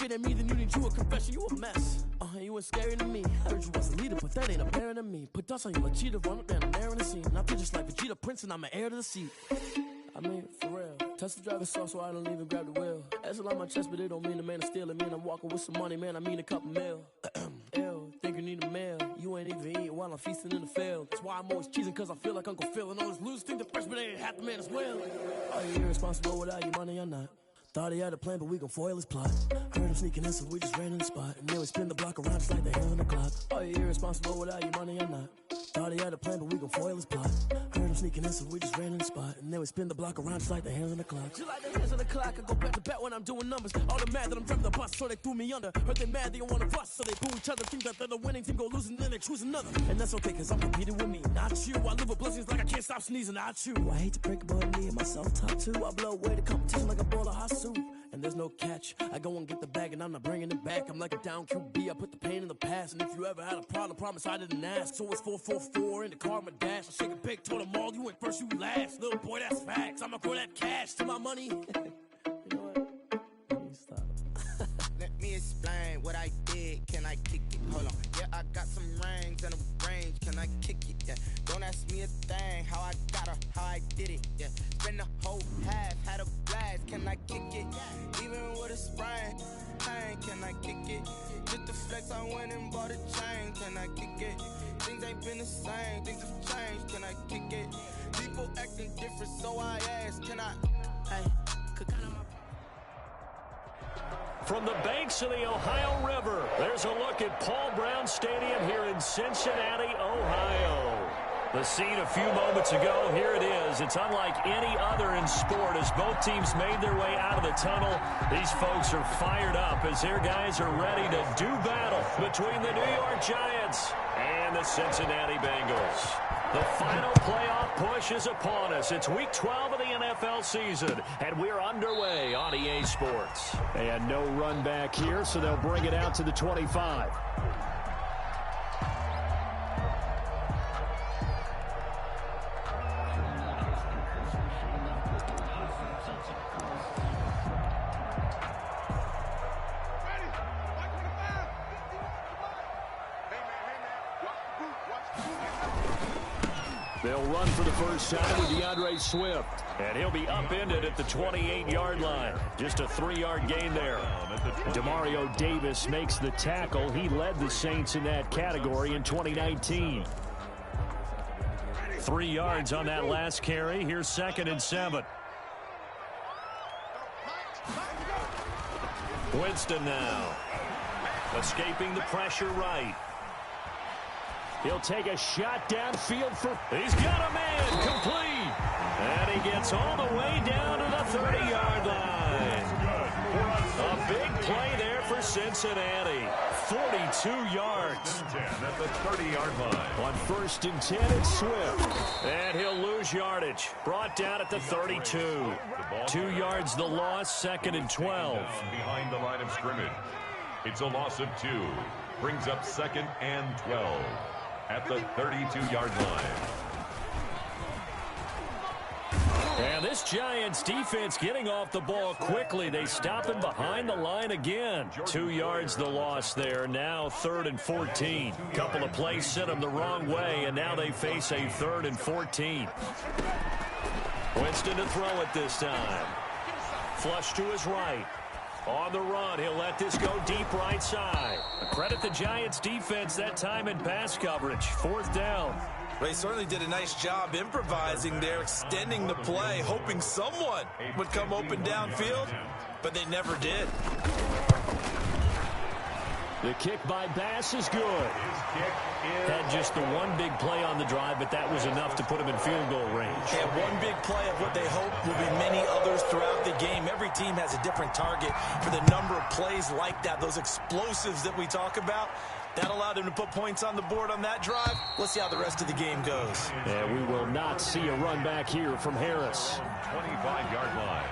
looking at me, then you need you a confession. You a mess. You ain't scary to me. I heard you was a leader, but that ain't apparent to me. Put dust on you like cheetah, run up down there in the scene. I feel just like Vegeta Prince, and I'm an heir to the seat. I mean, for real. Touch the driver's soft, so I don't even grab the wheel. That's a lot on my chest, but it don't mean a man is stealing. Mean I'm walking with some money, man. I mean a couple mil. Ew, think you need a meal. You ain't even eating while I'm feasting in the field. That's why I'm always cheesing, cause I feel like Uncle Phil. And all those losers think the freshman ain't half the man as well. Are you irresponsible without your money or not? Thought he had a plan, but we gon' foil his plot. Heard him sneaking in, so we just ran in the spot. And then we spin the block around just like the hands on the clock. Are you irresponsible without your money or not? Thought he had a plan, but we gon' foil his plot. Heard him sneaking in, so we just ran in the spot. And then we spin the block around just like the hands on the clock. Just like the hands on the clock, I go back to back when I'm doing numbers. All the mad that I'm driving the bus, so they threw me under. Heard they mad, they don't wanna bust, so they boo each other. Think that they're the winning team, go losing, then they choose another. And that's okay, cause I'm competing with me, not you. I live with blessings like I can't stop sneezing, not you. I hate to break it, but me and myself top two. I blow away the competition like a bowl of hot soup. And there's no catch. I go and get the bag and I'm not bringing it back. I'm like a down QB, I put the pain in the past. And if you ever had a problem, promise I didn't ask. So it's 4-4-4 in the car, my dash. I shake a big, told them all, you went first, you last. Little boy, that's facts. I'ma throw that cash to my money. You know what? Let me stop. Let me explain what I did. Can I kick it? Hold on. Yeah, I got some rings and a range. Can I kick it? Yeah. Don't ask me a thing. How I got her, how I did it. Yeah. Spend the whole half, had a blast. Can I kick it? Even with a sprain, pain. Can I kick it? Just the flex, I went and bought a chain. Can I kick it? Things ain't been the same. Things have changed. Can I kick it? People acting different, so I ask. Can I? Hey, cook out of my. From the banks of the Ohio River, there's a look at Paul Brown Stadium here in Cincinnati, Ohio. The scene a few moments ago, here it is. It's unlike any other in sport as both teams made their way out of the tunnel. These folks are fired up as their guys are ready to do battle between the New York Giants and the Cincinnati Bengals. The final playoff push is upon us. It's week 12 of the NFL season, and we're underway on EA Sports. And no run back here, so they'll bring it out to the 25. They'll run for the first time with DeAndre Swift. And he'll be upended at the 28-yard line. Just a 3-yard gain there. Demario Davis makes the tackle. He led the Saints in that category in 2019. 3 yards on that last carry. Here's 2nd and 7. Winston now. Escaping the pressure right. He'll take a shot downfield for... He's got a man complete. And he gets all the way down to the 30-yard line. A big play there for Cincinnati. 42 yards. At the 30-yard line. On 1st and 10, it's Swift. And he'll lose yardage. Brought down at the 32. 2 yards the loss, 2nd and 12. Behind the line of scrimmage. It's a loss of 2. Brings up 2nd and 12. At the 32-yard line. And this Giants defense getting off the ball quickly. They stop him behind the line again. 2 yards the loss there. Now 3rd and 14. Couple of plays sent them the wrong way, and now they face a 3rd and 14. Winston to throw it this time. Flush to his right. On the run, he'll let this go deep right side. Credit the Giants defense that time in pass coverage. 4th down. They certainly did a nice job improvising there, extending the play, hoping someone would come open downfield, but they never did. The kick by Bass is good. Had just the one big play on the drive, but that was enough to put him in field goal range. And one big play of what they hope will be many others throughout the game. Every team has a different target for the number of plays like that, those explosives that we talk about. That allowed them to put points on the board on that drive. Let's see how the rest of the game goes. And we will not see a run back here from Harris. 25-yard line.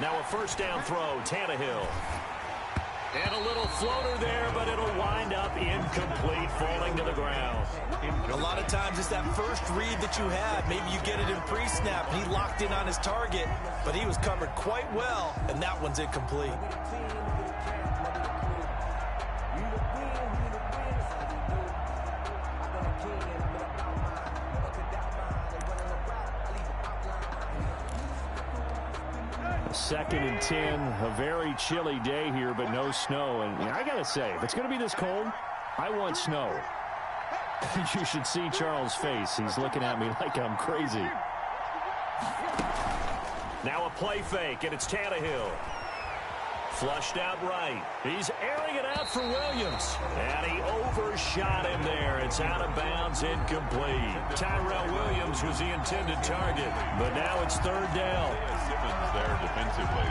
Now a first down throw, Tannehill. And a little floater there, but it'll wind up incomplete, falling to the ground. A lot of times it's that first read that you have. Maybe you get it in pre-snap, and he locked in on his target, but he was covered quite well, and that one's incomplete. Second and 10, a very chilly day here, but no snow. And I got to say, if it's going to be this cold, I want snow. You should see Charles' face. He's looking at me like I'm crazy. Now a play fake, and it's Tannehill. Flushed out right. He's airing it out for Williams. And he overshot him there. It's out of bounds, incomplete. Tyrell Williams was the intended target, but now it's third down. Simmons there defensively.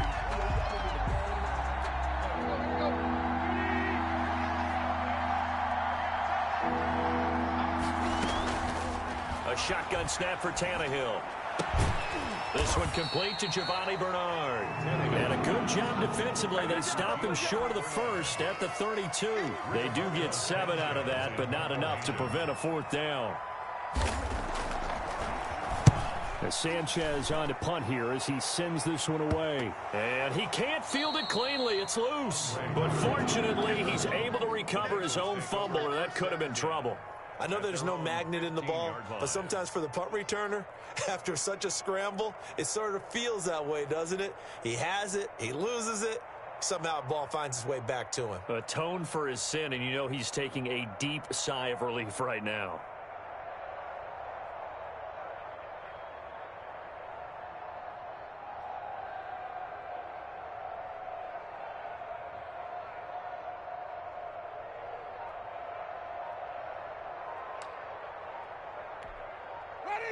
A shotgun snap for Tannehill. This one complete to Giovanni Bernard. And a good job defensively. They stop him short of the first at the 32. They do get 7 out of that, but not enough to prevent a fourth down. As Sanchez on to punt here as he sends this one away. And he can't field it cleanly. It's loose. But fortunately, he's able to recover his own fumble, or that could have been trouble. I know there's no magnet in the ball, but sometimes for the punt returner, after such a scramble, it sort of feels that way, doesn't it? He has it, he loses it, somehow the ball finds its way back to him. Atone for his sin, and you know he's taking a deep sigh of relief right now.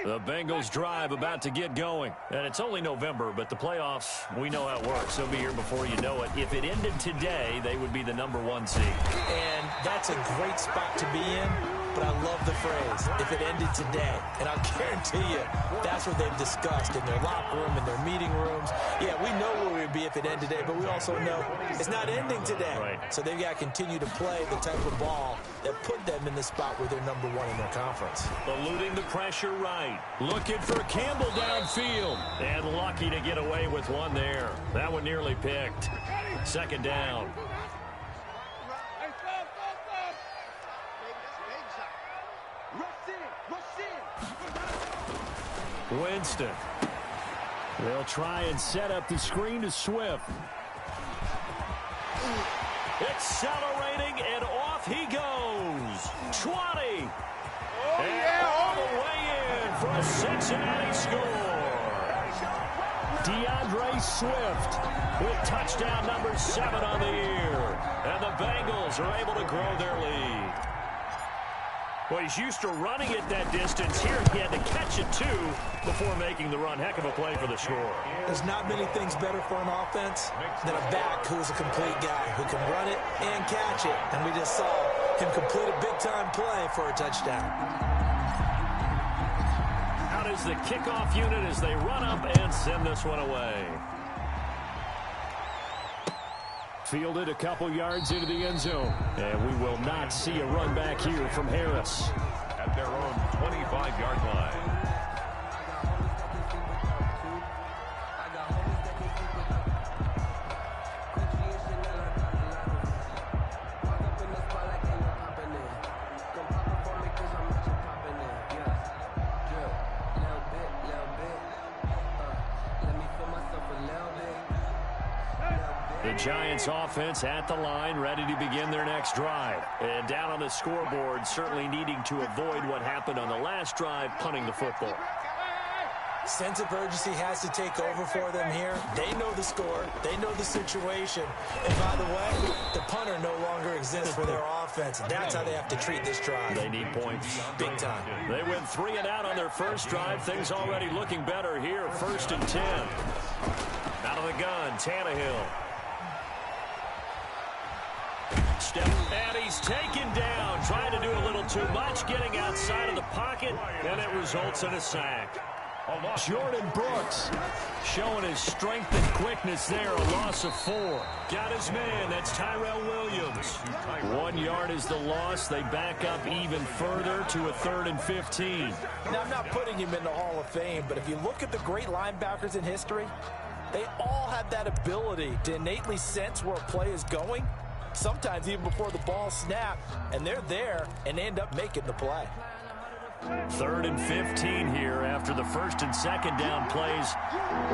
The Bengals drive about to get going. And it's only November, but the playoffs, we know how it works. They'll be here before you know it. If it ended today, they would be the #1 seed. And that's a great spot to be in, but I love the phrase, if it ended today. And I'll guarantee you, that's what they've discussed in their locker room, in their meeting rooms. Yeah, we know where we'd be if it ended today, but we also know it's not ending today. Right. So they've got to continue to play the type of ball that put them in the spot where they're #1 in their conference. Eluding the pressure right. Looking for Campbell downfield. And lucky to get away with one there. That one nearly picked. Second down. Winston. They'll try and set up the screen to Swift. Accelerating, and off he goes. 20. And all the way in for a Cincinnati score. DeAndre Swift With touchdown number 7 on the year. And the Bengals are able to grow their lead. Well, he's used to running it that distance. Here he had to catch it, too, before making the run. Heck of a play for the score. There's not many things better for an offense than a back who's a complete guy who can run it and catch it. And we just saw him complete a big-time play for a touchdown. Out is the kickoff unit as they run up and send this one away. Fielded a couple yards into the end zone. And we will not see a run back here from Harris. At their own 25-yard line. The Giants offense at the line, ready to begin their next drive. And down on the scoreboard, certainly needing to avoid what happened on the last drive, punting the football. Sense of urgency has to take over for them here. They know the score. They know the situation. And by the way, the punter no longer exists for their offense. That's how they have to treat this drive. They need points. Big time. They went 3 and out on their first drive. Things already looking better here. 1st and 10. Out of the gun, Tannehill. Step, and he's taken down, trying to do a little too much, getting outside of the pocket, and it results in a sack. Jordan Brooks showing his strength and quickness there. A loss of 4. Got his man. That's Tyrell Williams. 1 yard is the loss. They back up even further to a 3rd and 15. Now, I'm not putting him in the Hall of Fame, but if you look at the great linebackers in history, they all have that ability to innately sense where a play is going, sometimes even before the ball snaps, and they're there and end up making the play. 3rd and 15 here after the 1st and 2nd down plays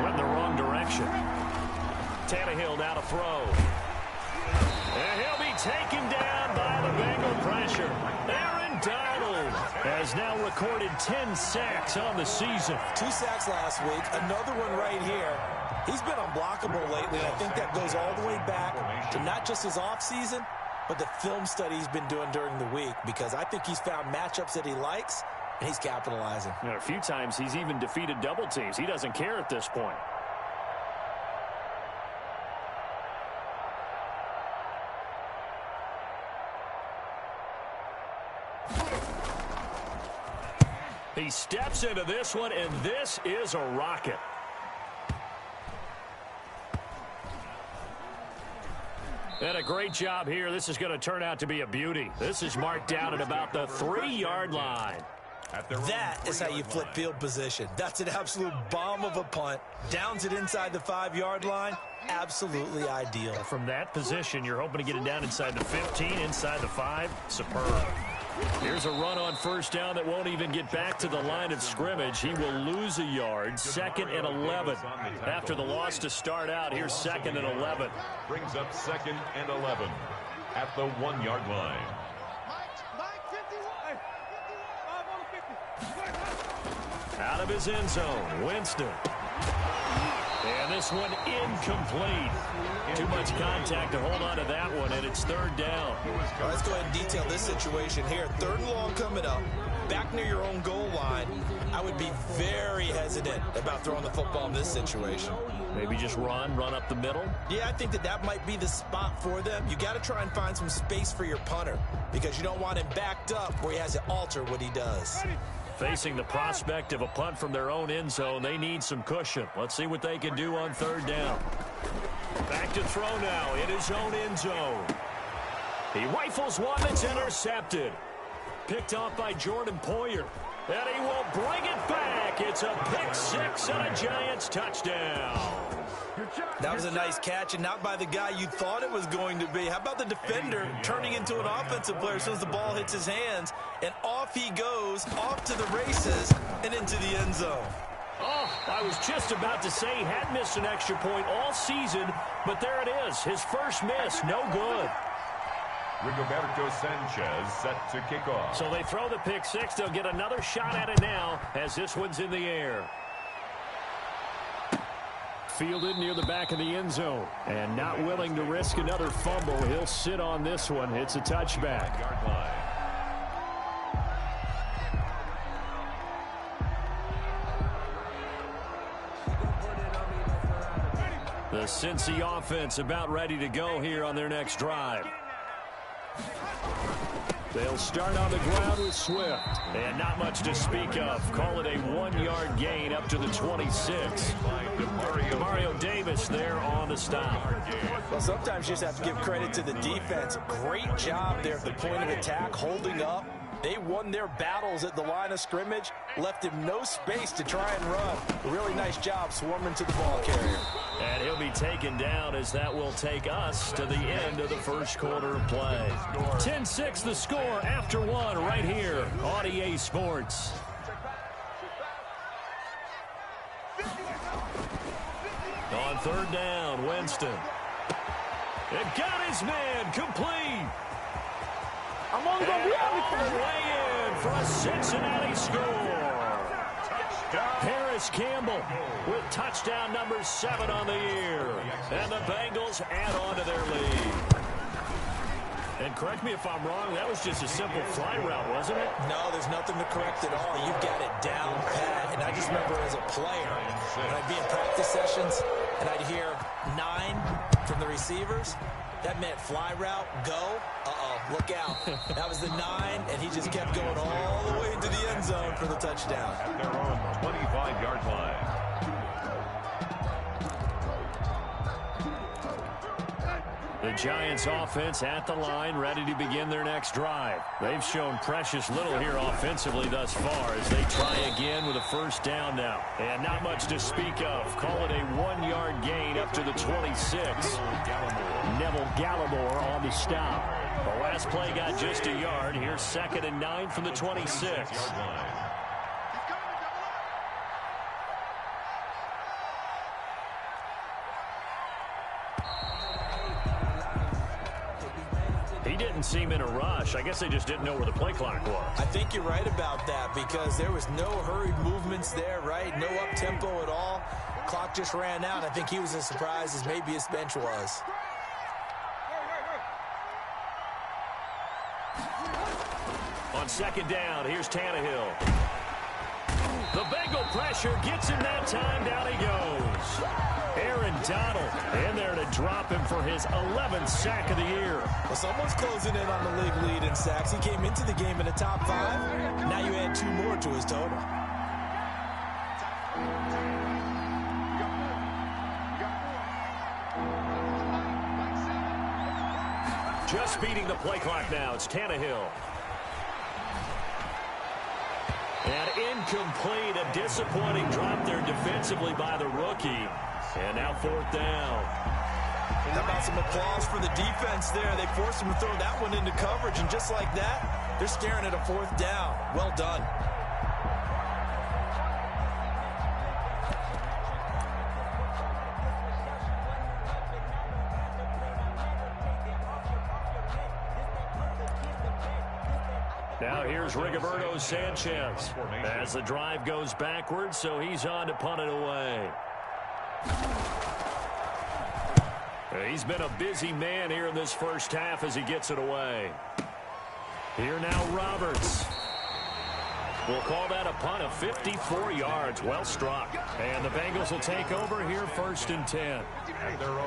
went the wrong direction. Tannehill now to throw. And he'll be taken down by the Bengal pressure. Aaron Donald has now recorded 10 sacks on the season. 2 sacks last week, another one right here. He's been unblockable lately, and I think that goes all the way back to not just his offseason, but the film study he's been doing during the week, because I think he's found matchups that he likes, and he's capitalizing. You know, a few times he's even defeated double teams. He doesn't care at this point. He steps into this one, and this is a rocket. And a great job here. This is going to turn out to be a beauty. This is marked down at about the 3-yard line. That is how you flip field position. That's an absolute bomb of a punt. Downs it inside the 5-yard line. Absolutely ideal. From that position, you're hoping to get it down inside the 15, inside the 5. Superb. Here's a run on 1st down that won't even get back to the line of scrimmage. He will lose a yard. 2nd and 11. After the loss to start out, here's 2nd and 11. Brings up 2nd and 11 at the 1-yard line. Out of his end zone, Winston. And this one incomplete. Too much contact to hold on to that one, and it's 3rd down. Well, let's go ahead and detail this situation here. 3rd and long coming up. Back near your own goal line. I would be very hesitant about throwing the football in this situation. Maybe just run up the middle? Yeah, I think that might be the spot for them. You got to try and find some space for your punter, because you don't want him backed up where he has to alter what he does. Facing the prospect of a punt from their own end zone, they need some cushion. Let's see what they can do on 3rd down. Back to throw now in his own end zone. He rifles one that's intercepted. Picked off by Jordan Poyer. And he will bring it back. It's a pick 6 and a Giants touchdown. That was a nice catch, and not by the guy you thought it was going to be. How about the defender turning into an offensive player as soon as the ball hits his hands, and off he goes, off to the races, and into the end zone. Oh, I was just about to say he had missed an extra point all season, but there it is. His first miss, no good. Rigoberto Sanchez set to kick off. So they throw the pick 6. They'll get another shot at it now as this one's in the air. Fielded near the back of the end zone. And not willing to risk another fumble. He'll sit on this one. It's a touchback. The Cincy offense about ready to go here on their next drive. They'll start on the ground with Swift. And not much to speak of. Call it a 1-yard gain up to the 26. Demario Davis there on the stop. Well, sometimes you just have to give credit to the defense. Great job there at the point of attack, holding up. They won their battles at the line of scrimmage, left him no space to try and run. A really nice job swarming to the ball carrier. And he'll be taken down as that will take us to the end of the first quarter of play. 10-6 the score after 1 right here on EA Sports. On 3rd down, Winston. It got his man complete. I'm on the way in for a Cincinnati score. Paris Campbell with touchdown number 7 on the year. And the Bengals add on to their lead. And correct me if I'm wrong, that was just a simple fly route, wasn't it? No, there's nothing to correct at all. You've got it down pat. And I just remember as a player, when I'd be in practice sessions, and I'd hear 9 from the receivers, that meant fly route, go. Look out. That was the 9, and he just kept going all the way into the end zone for the touchdown. At their own 25-yard line. The Giants offense at the line, ready to begin their next drive. They've shown precious little here offensively thus far as they try again with a first down now. And not much to speak of. Call it a 1-yard gain up to the 26. Neville Gallimore on the stop. The last play got just a yard. Here's 2nd and 9 from the 26. He didn't seem in a rush. I guess they just didn't know where the play clock was. I think you're right about that because there was no hurried movements there, right? No up-tempo at all. Clock just ran out. I think he was as surprised as maybe his bench was. On 2nd down, here's Tannehill. The Bengal pressure gets him that time. Down he goes. Aaron Donald in there to drop him for his 11th sack of the year. Well, someone's closing in on the league lead in sacks. He came into the game in the top 5. Now you add 2 more to his total. Just beating the play clock now. It's Tannehill. And incomplete. A disappointing drop there defensively by the rookie. And now 4th down. How about some applause for the defense there? They forced him to throw that one into coverage, and just like that, they're staring at a 4th down. Well done. Now here's Rigoberto Sanchez as the drive goes backwards, so he's on to punt it away. He's been a busy man here in this first half as he gets it away. Here now Roberts. We'll call that a punt of 54 yards. Well struck. And the Bengals will take over here 1st and 10.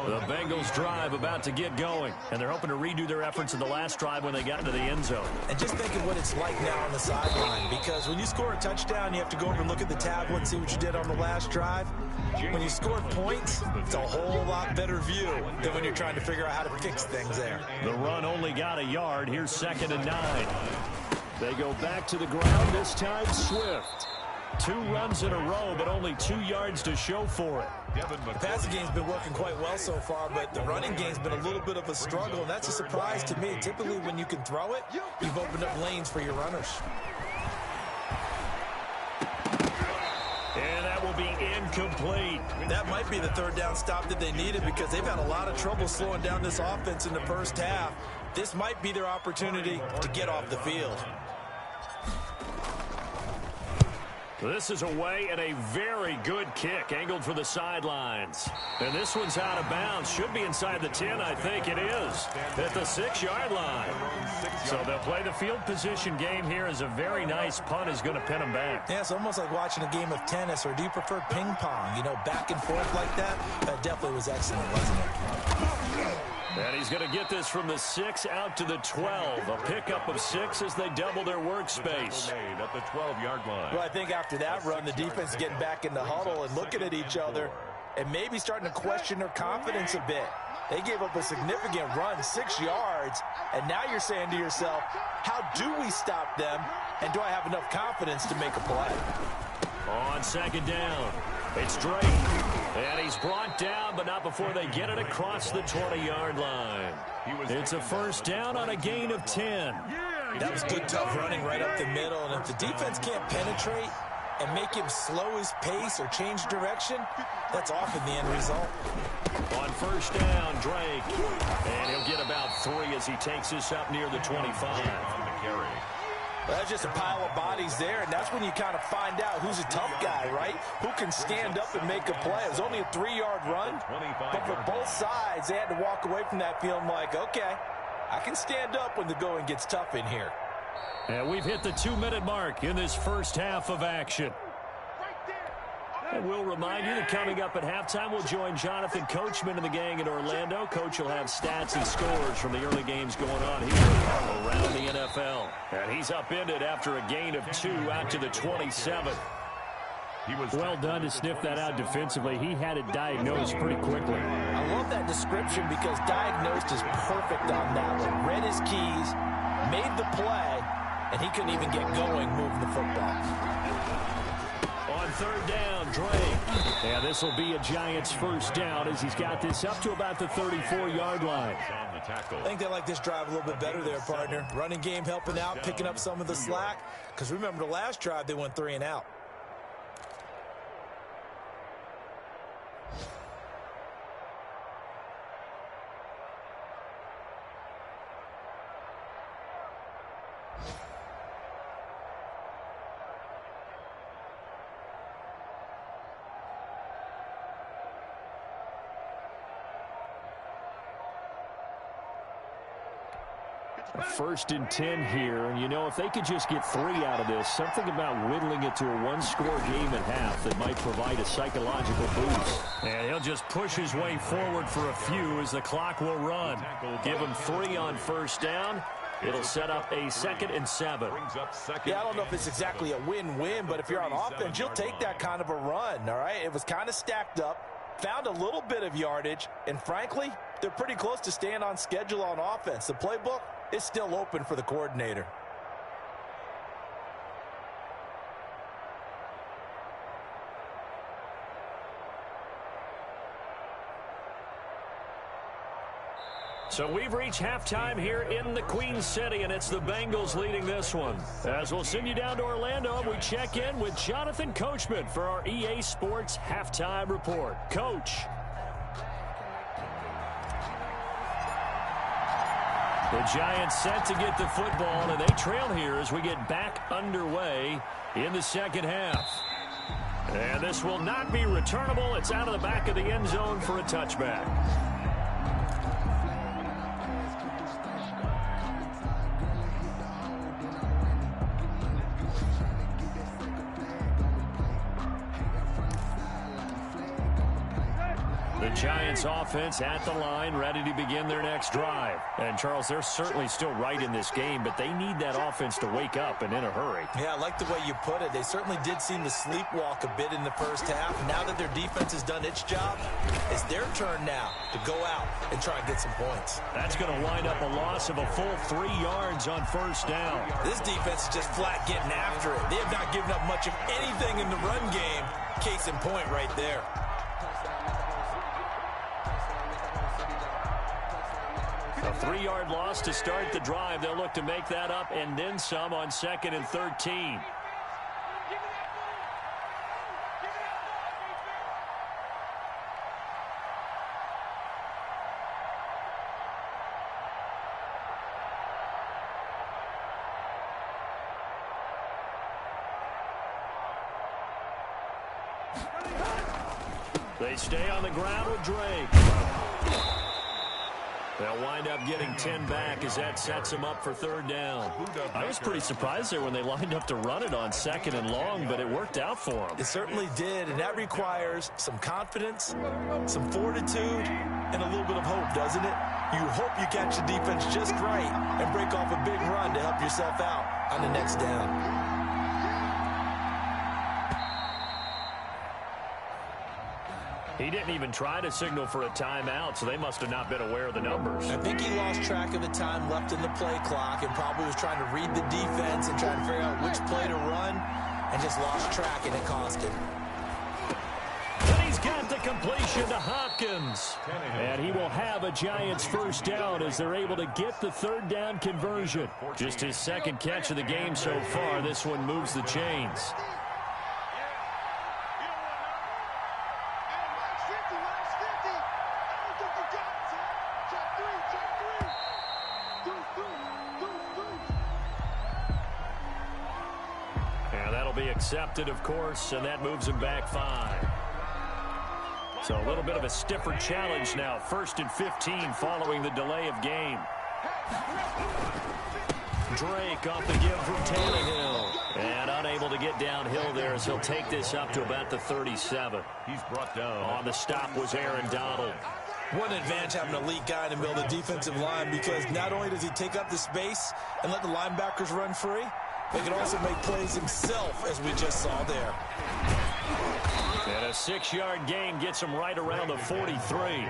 The Bengals drive about to get going. And they're hoping to redo their efforts in the last drive when they got into the end zone. And just think of what it's like now on the sideline. Because when you score a touchdown, you have to go over and look at the tablet and see what you did on the last drive. When you score points, it's a whole lot better view than when you're trying to figure out how to fix things there. The run only got a yard. Here's 2nd and 9. They go back to the ground, this time Swift. 2 runs in a row, but only 2 yards to show for it. The passing game's been working quite well so far, but the running game's been a little bit of a struggle, and that's a surprise to me. Typically, when you can throw it, you've opened up lanes for your runners. And that will be incomplete. That might be the 3rd down stop that they needed because they've had a lot of trouble slowing down this offense in the first half. This might be their opportunity to get off the field. This is away and a very good kick angled for the sidelines. And this one's out of bounds. Should be inside the 10, I think it is. At the 6-yard line. So they'll play the field position game here as a very nice punt is going to pin them back. Yeah, it's almost like watching a game of tennis, or do you prefer ping pong? You know, back and forth like that? That definitely was excellent, wasn't it? And he's going to get this from the 6 out to the 12. A pickup of 6 as they double their workspace. At the 12-yard line. Well, I think after that run, the defense is getting back in the huddle and looking at each other and maybe starting to question their confidence a bit. They gave up a significant run, 6 yards, and now you're saying to yourself, how do we stop them, and do I have enough confidence to make a play? On 2nd down, it's Drake. And he's brought down, but not before they get it across the 20-yard line. It's a 1st down on a gain of 10. That was good, tough running right up the middle. And if the defense can't penetrate and make him slow his pace or change direction, that's often the end result. On 1st down, Drake. And he'll get about 3 as he takes this up near the 25. On the carry. Well, that's just a pile of bodies there, and that's when you kind of find out who's a tough guy, right? Who can stand up and make a play. It was only a 3-yard run, but for both sides, they had to walk away from that feeling like, okay, I can stand up when the going gets tough in here. And we've hit the 2-minute mark in this first half of action. And we'll remind you that coming up at halftime, we'll join Jonathan Coachman and the gang in Orlando. Coach will have stats and scores from the early games going on here around the NFL. And he's upended after a gain of 2 out to the 27. Well done to sniff that out defensively. He had it diagnosed pretty quickly. I love that description because diagnosed is perfect on that one. Read his keys, made the play, and he couldn't even get going moving the football. On third down, Drake. Yeah, this will be a Giants first down as he's got this up to about the 34-yard line. I think they like this drive a little bit better there, partner. Running game helping out, picking up some of the slack. Because remember the last drive, they went 3 and out. First and 10 here, and you know, if they could just get 3 out of this, something about whittling it to a 1-score game at half that might provide a psychological boost. And he'll just push his way forward for a few as the clock will run. Give him 3 on first down. It'll set up a 2nd and 7. Yeah, I don't know if it's exactly a win-win, but if you're on offense, you'll take that kind of a run, all right? It was kind of stacked up, found a little bit of yardage, and frankly, they're pretty close to staying on schedule on offense. The playbook is still open for the coordinator. So we've reached halftime here in the Queen City, and it's the Bengals leading this one. As we'll send you down to Orlando, we check in with Jonathan Coachman for our EA Sports Halftime Report. Coach. The Giants set to get the football, and they trail here as we get back underway in the second half. And this will not be returnable. It's out of the back of the end zone for a touchback. The Giants offense at the line, ready to begin their next drive. And, Charles, they're certainly still right in this game, but they need that offense to wake up and in a hurry. Yeah, I like the way you put it. They certainly did seem to sleepwalk a bit in the first half. Now that their defense has done its job, it's their turn now to go out and try and get some points. That's going to wind up a loss of a full 3 yards on first down. This defense is just flat getting after it. They have not given up much of anything in the run game. Case in point right there. A 3-yard loss to start the drive. They'll look to make that up and then some on 2nd and 13. They stay on the ground with Drake. They'll wind up getting 10 back as that sets them up for third down. I was pretty surprised there when they lined up to run it on 2nd and long, but it worked out for them. It certainly did, and that requires some confidence, some fortitude, and a little bit of hope, doesn't it? You hope you catch the defense just right and break off a big run to help yourself out on the next down. He didn't even try to signal for a timeout, so they must have not been aware of the numbers. I think he lost track of the time left in the play clock and probably was trying to read the defense and trying to figure out which play to run and just lost track, and it cost him. And he's got the completion to Hopkins. And he will have a Giants first down as they're able to get the third down conversion. Just his second catch of the game so far. This one moves the chains. Accepted, of course, and that moves him back 5. So a little bit of a stiffer challenge now. 1st and 15 following the delay of game. Drake off the give from Tannehill. And unable to get downhill there as he'll take this up to about the 37. He's brought down. On the stop was Aaron Donald. What an advantage having an elite guy in the middle of the defensive line, because not only does he take up the space and let the linebackers run free, but he can also make plays himself, as we just saw there. And a 6-yard gain gets him right around the 43.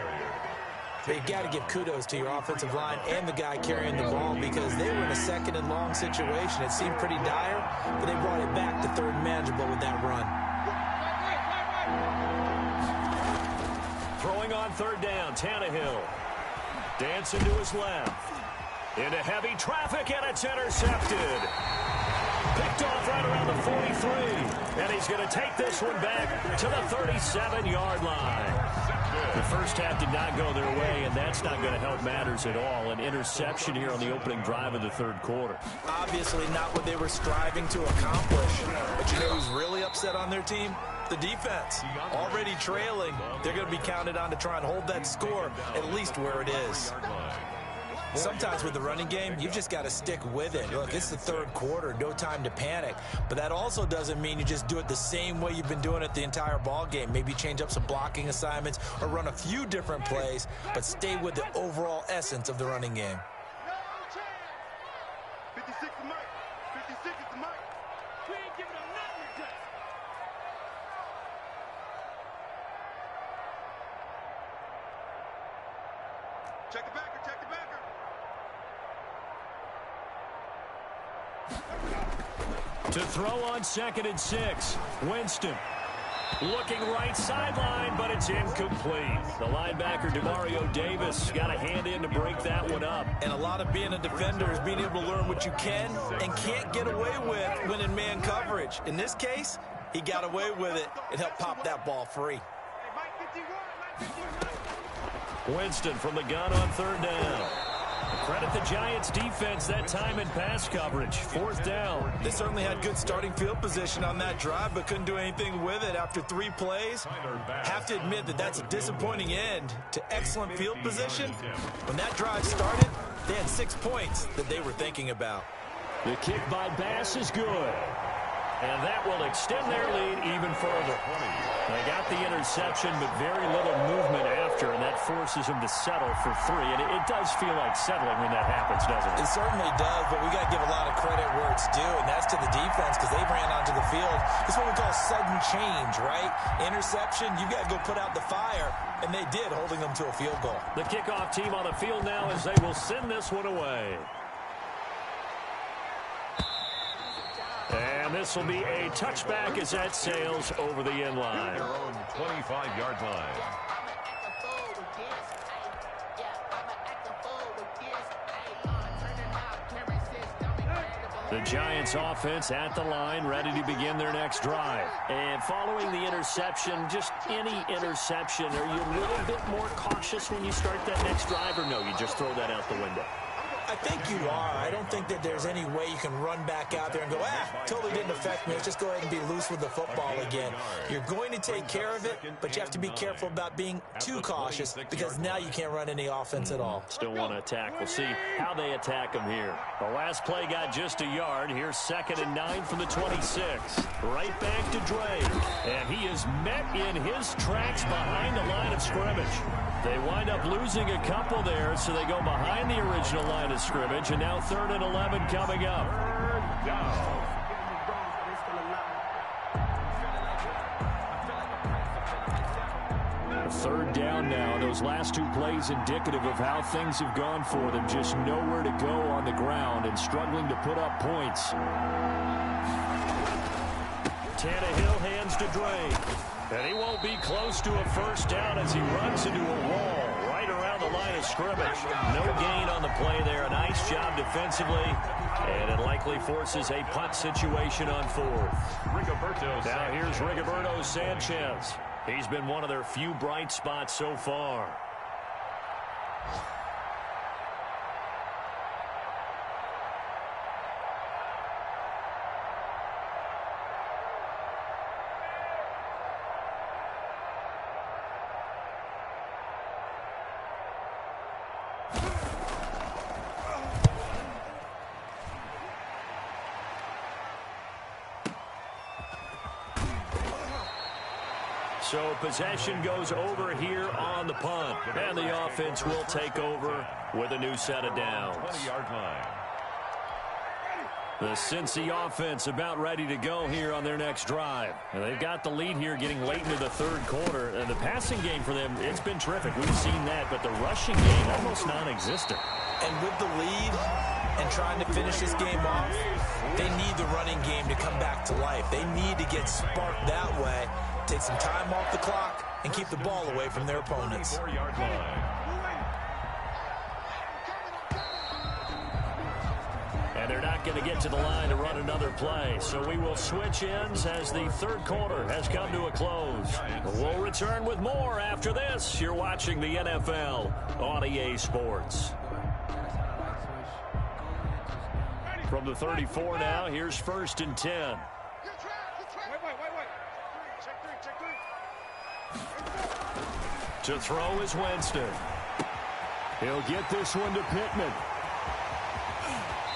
But you've got to give kudos to your offensive line and the guy carrying the ball, because they were in a 2nd and long situation. It seemed pretty dire, but they brought it back to 3rd and manageable with that run. Throwing on 3rd down, Tannehill. Dancing to his left. Into heavy traffic, and it's intercepted. Picked off right around the 43. And he's going to take this one back to the 37-yard line. The first half did not go their way, and that's not going to help matters at all. An interception here on the opening drive of the 3rd quarter. Obviously not what they were striving to accomplish. But you know who's really upset on their team? The defense. Already trailing. They're going to be counted on to try and hold that score at least where it is. Sometimes with the running game, you've just got to stick with it. Look, it's the 3rd quarter, no time to panic. But that also doesn't mean you just do it the same way you've been doing it the entire ball game. Maybe change up some blocking assignments or run a few different plays, but stay with the overall essence of the running game. 56 is Mike. 56 is the Mike. We ain't giving him nothing today. Check the backer, check the backer. To throw on 2nd and 6, Winston. Looking right sideline, but it's incomplete. The linebacker, Demario Davis, got a hand in to break that one up. And a lot of being a defender is being able to learn what you can and can't get away with when in man coverage. In this case, he got away with it and helped pop that ball free. Winston from the gun on 3rd down. Credit the Giants defense that time in pass coverage. 4th down. They certainly had good starting field position on that drive, but couldn't do anything with it after 3 plays. Have to admit that that's a disappointing end to excellent field position. When that drive started, they had 6 points that they were thinking about. The kick by Bass is good. And that will extend their lead even further. They got the interception, but very little movement after, and that forces them to settle for 3. And it does feel like settling when that happens, doesn't it? It certainly does, but we got to give a lot of credit where it's due, and that's to the defense, because they ran onto the field. It's what we call sudden change, right? Interception, you got to go put out the fire, and they did, holding them to a field goal. The kickoff team on the field now as they will send this one away. And this will be a touchback as that sails over the end line. Their own 25-yard line. The Giants offense at the line, ready to begin their next drive. And following the interception, just any interception, are you a little bit more cautious when you start that next drive, or no, you just throw that out the window? I think you are. I don't think that there's any way you can run back out there and go, totally didn't affect me. Let's just go ahead and be loose with the football again. You're going to take care of it, but you have to be careful about being too cautious, because now you can't run any offense at all. Still want to attack. We'll see how they attack them here. The last play got just a yard. Here's 2nd and 9 from the 26. Right back to Drake. And he is met in his tracks behind the line of scrimmage. They wind up losing a couple there, so they go behind the original line of scrimmage, and now 3rd and 11 coming up. 3rd down. Third down now. Those last 2 plays indicative of how things have gone for them. Just nowhere to go on the ground and struggling to put up points. Tannehill hands to Drake. And he won't be close to a first down as he runs into a wall right around the line of scrimmage. No gain on the play there. A nice job defensively. And it likely forces a punt situation on 4th. Now here's Rigoberto Sanchez. He's been one of their few bright spots so far. So possession goes over here on the punt. And the offense will take over with a new set of downs. 20-yard line. The Cincy offense about ready to go here on their next drive. And they've got the lead here getting late into the third quarter. And the passing game for them, it's been terrific. We've seen that, but the rushing game almost non-existent. And with the lead and trying to finish this game off, they need the running game to come back to life. They need to get sparked that way, take some time off the clock, and keep the ball away from their opponents. 4-yard line. And they're not going to get to the line to run another play. So we will switch ends as the third quarter has come to a close. We'll return with more after this. You're watching the NFL on EA Sports. From the 34 now, here's 1st and 10. Wait. Check 3. To throw is Winston. He'll get this one to Pittman.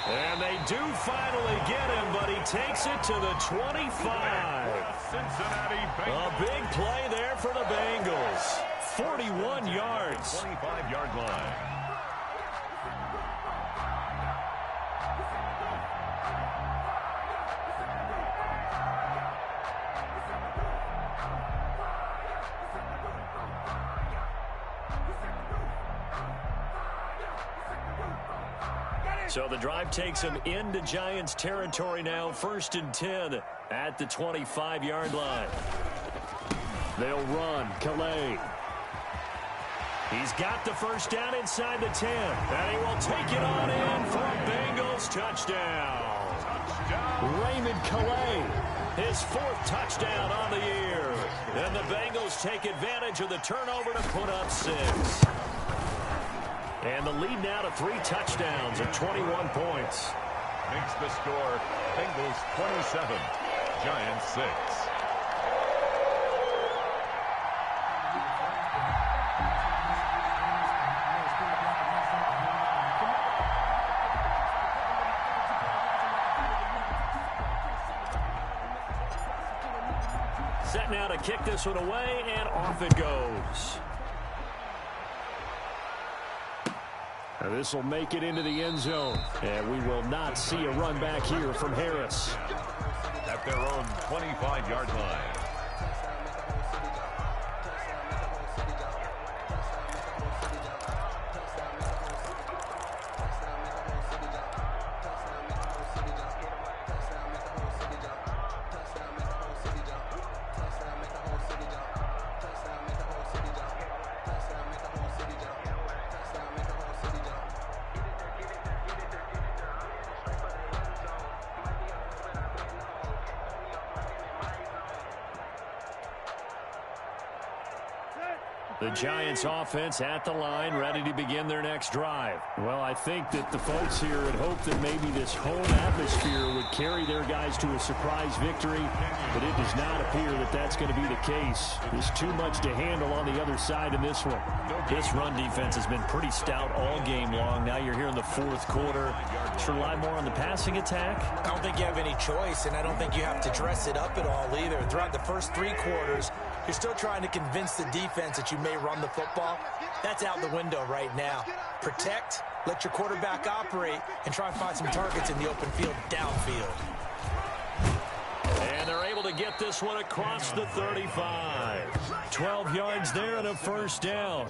And they do finally get him, but he takes it to the 25. Cincinnati Bengals. A big play there for the Bengals. 41 yards. 25-yard line. So the drive takes him into Giants territory now. 1st and 10 at the 25-yard line. They'll run. Calais. He's got the first down inside the 10. And he will take it on in for a Bengals touchdown. Raymond Calais, his 4th touchdown on the year. And the Bengals take advantage of the turnover to put up 6. And the lead now to 3 touchdowns at 21 points. Makes the score Bengals 27, Giants 6. Set now to kick this one away, and off it goes. This will make it into the end zone. And we will not see a run back here from Harris. At their own 25-yard line. The Giants offense at the line, ready to begin their next drive. Well, I think that the folks here had hoped that maybe this home atmosphere would carry their guys to a surprise victory, but it does not appear that that's going to be the case. There's too much to handle on the other side in this one. This run defense has been pretty stout all game long. Now you're here in the fourth quarter. Should rely more on the passing attack? I don't think you have any choice, and I don't think you have to dress it up at all either. Throughout the first 3 quarters, you're still trying to convince the defense that you may run the football. That's out the window right now. Protect, let your quarterback operate, and try and find some targets in the open field downfield. And they're able to get this one across the 35. 12 yards there and a first down.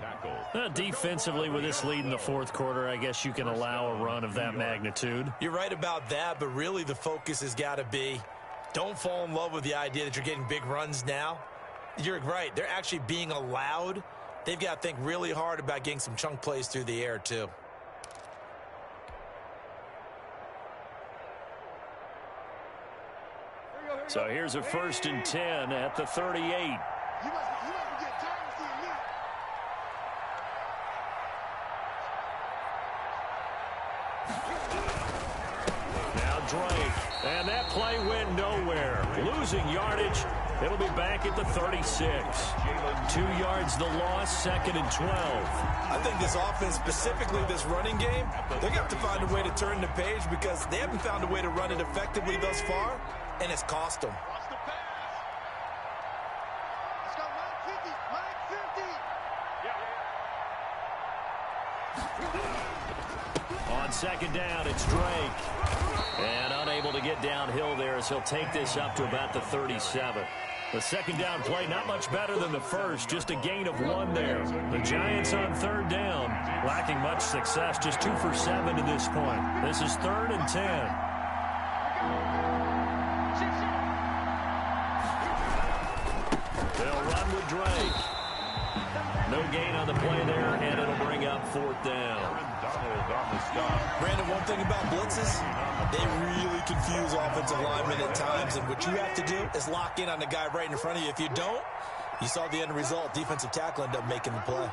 Defensively, with this lead in the fourth quarter, I guess you can allow a run of that magnitude. You're right about that, but really the focus has got to be, don't fall in love with the idea that you're getting big runs now. You're right. They're actually being allowed. They've got to think really hard about getting some chunk plays through the air, too. So here's a 1st and 10 at the 38. You must be getting tired of seeing me. Now Drake. And that play went nowhere. Losing yardage. It'll be back at the 36. 2 yards the loss, 2nd and 12. I think this offense, specifically this running game, they're going to have to find a way to turn the page because they haven't found a way to run it effectively thus far, and it's cost them. Watch the pass. Let's go, man. On second down, it's Drake. And unable to get downhill there as he'll take this up to about the 37. The second down play, not much better than the first, just a gain of 1 there. The Giants on third down, lacking much success, just 2 for 7 to this point. This is 3rd and 10. They'll run with Drake. No gain on the play there, and it'll bring up 4th down. Brandon, one thing about blitzes, they really confuse offensive linemen at times, and what you have to do is lock in on the guy right in front of you. If you don't, you saw the end result. Defensive tackle ended up making the play.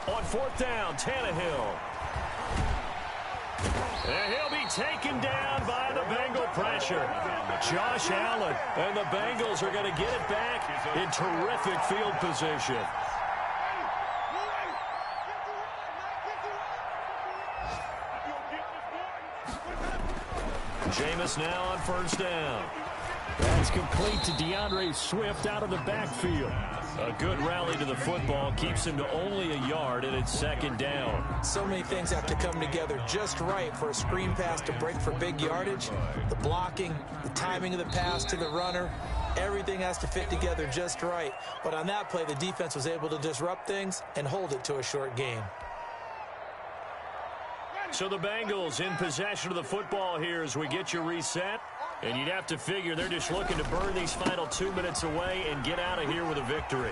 On 4th down, Tannehill. And he'll be taken down by the Bengal pressure. Josh Allen, and the Bengals are going to get it back in terrific field position. Jameis now on 1st down. That's complete to DeAndre Swift out of the backfield. A good rally to the football keeps him to only a yard, and it's 2nd down. So many things have to come together just right for a screen pass to break for big yardage. The blocking, the timing of the pass to the runner, everything has to fit together just right. But on that play, the defense was able to disrupt things and hold it to a short game. So the Bengals in possession of the football here as we get you reset. And you'd have to figure they're just looking to burn these final 2 minutes away and get out of here with a victory.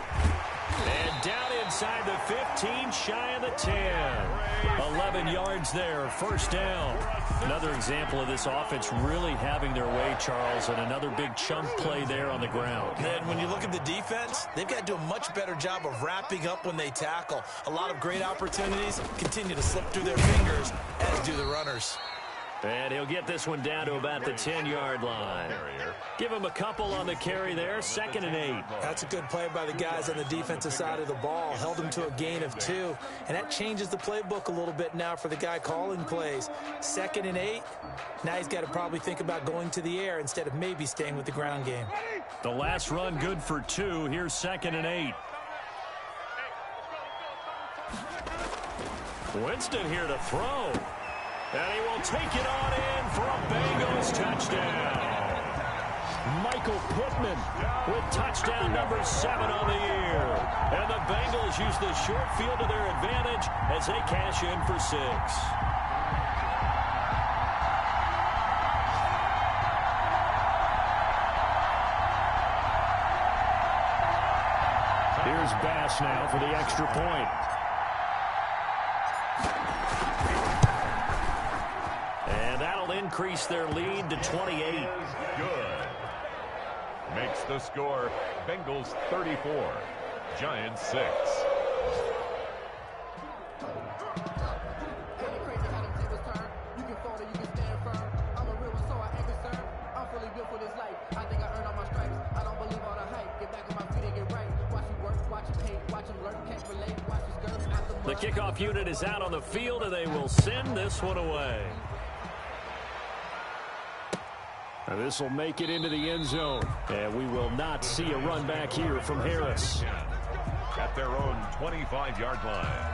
And down inside the 15, shy of the 10. 11 yards there, 1st down. Another example of this offense really having their way, Charles, and another big chunk play there on the ground. And when you look at the defense, they've got to do a much better job of wrapping up when they tackle. A lot of great opportunities continue to slip through their fingers, as do the runners. And he'll get this one down to about the 10-yard line. Give him a couple on the carry there, 2nd and 8. That's a good play by the guys on the defensive side of the ball. Held him to a gain of 2. And that changes the playbook a little bit now for the guy calling plays. 2nd and 8. Now he's got to probably think about going to the air instead of maybe staying with the ground game. The last run good for 2. Here's 2nd and 8. Winston here to throw. And he will take it on in for a Bengals touchdown. Michael Pittman with touchdown number 7 on the year. And the Bengals use the short field to their advantage as they cash in for 6. Here's Bass now for the extra point. And that'll increase their lead to 28. Good. Makes the score Bengals 34, Giants 6. The kickoff unit is out on the field, and they will send this one away. Now this will make it into the end zone. And we will not see a run back here from Harris. At their own 25-yard line.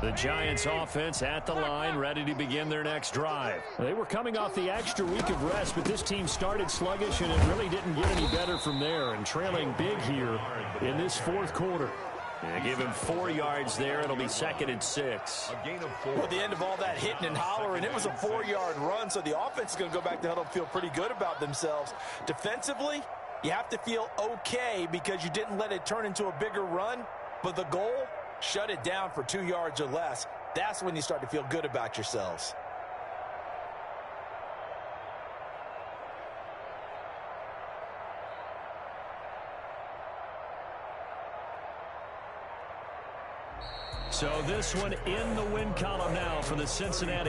The Giants offense at the line, ready to begin their next drive. They were coming off the extra week of rest, but this team started sluggish, and it really didn't get any better from there. And trailing big here in this 4th quarter. Yeah, give him 4 yards there. It'll be 2nd and 6. A gain of 4. Well, at the end of all that hitting and hollering, it was a 4-yard run, so the offense is going to go back to huddle and feel pretty good about themselves. Defensively, you have to feel okay because you didn't let it turn into a bigger run, but the goal, shut it down for 2 yards or less. That's when you start to feel good about yourselves. So this one in the win column now for the Cincinnati